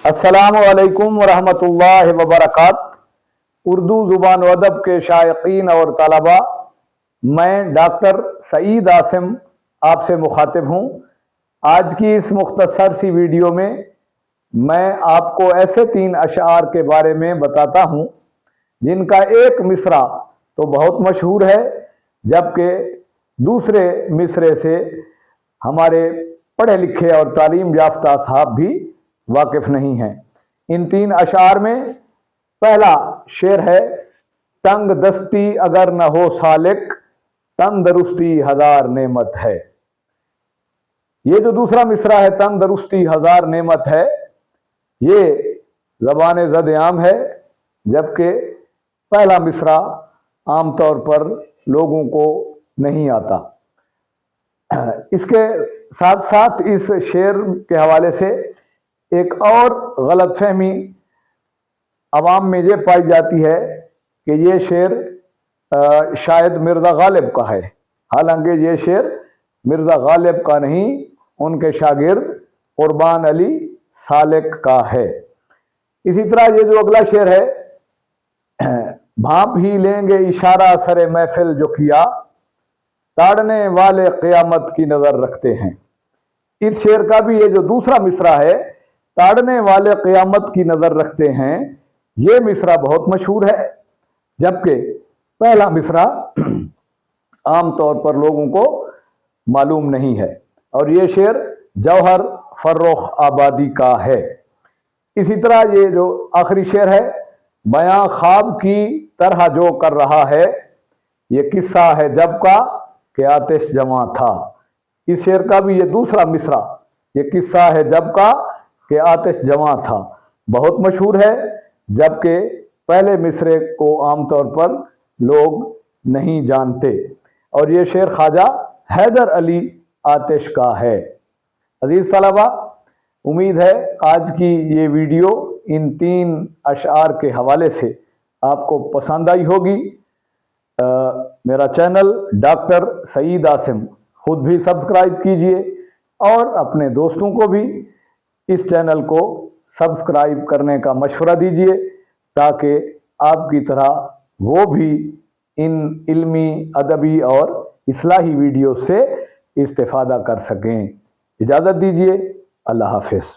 السلام علیکم ورحمۃ اللہ وبرکاتہ۔ اردو زبان و ادب کے شائقین اور طلباء، میں ڈاکٹر سعید عاصم آپ سے مخاطب ہوں۔ آج کی اس مختصر سی ویڈیو میں آپ کو ایسے 3 اشعار کے بارے میں بتاتا ہوں جن کا ایک مصرع تو بہت مشہور ہے، جبکہ دوسرے مصرے سے ہمارے پڑھے لکھے اور تعلیم یافتہ صاحب بھی واقف نہیں ہیں۔ ان 3 اشعار میں پہلا شعر ہے: تنگ دستی اگر نہ ہو سالک، تندرستی ہزار نعمت ہے۔ یہ جو دوسرا مصرع ہے، تندرستی ہزار نعمت ہے، یہ زبان زد عام ہے، جبکہ پہلا مصرع عام طور پر لوگوں کو نہیں آتا۔ اس کے ساتھ ساتھ اس شعر کے حوالے سے ایک اور غلط فہمی عوام میں یہ پائی جاتی ہے کہ یہ شعر شاید مرزا غالب کا ہے، حالانکہ یہ شعر مرزا غالب کا نہیں، ان کے شاگرد قربان علی سالک کا ہے۔ اسی طرح یہ جو اگلا شعر ہے: بھانپ ہی لیں گے اشارہ سر محفل جو کیا، تاڑنے والے قیامت کی نظر رکھتے ہیں۔ اس شعر کا بھی یہ جو دوسرا مصرع ہے، تاڑنے والے قیامت کی نظر رکھتے ہیں، یہ مصرع بہت مشہور ہے، جبکہ پہلا مصرع عام طور پر لوگوں کو معلوم نہیں ہے، اور یہ شعر جوہر فرخ آبادی کا ہے۔ اسی طرح یہ جو آخری شعر ہے: بیاں خواب کی طرح جو کر رہا ہے، یہ قصہ ہے جب کا کہ آتش جواں تھا۔ اس شعر کا بھی یہ دوسرا مصرع، یہ قصہ ہے جب کا کہ آتش جواں تھا، بہت مشہور ہے، جبکہ پہلے مصرے کو عام طور پر لوگ نہیں جانتے، اور یہ شعر خواجہ حیدر علی آتش کا ہے۔ عزیز طلباء، امید ہے آج کی یہ ویڈیو ان 3 اشعار کے حوالے سے آپ کو پسند آئی ہوگی۔ میرا چینل ڈاکٹر سعید عاصم خود بھی سبسکرائب کیجئے، اور اپنے دوستوں کو بھی اس چینل کو سبسکرائب کرنے کا مشورہ دیجئے، تاکہ آپ کی طرح وہ بھی ان علمی، ادبی اور اصلاحی ویڈیو سے استفادہ کر سکیں۔ اجازت دیجئے، اللہ حافظ۔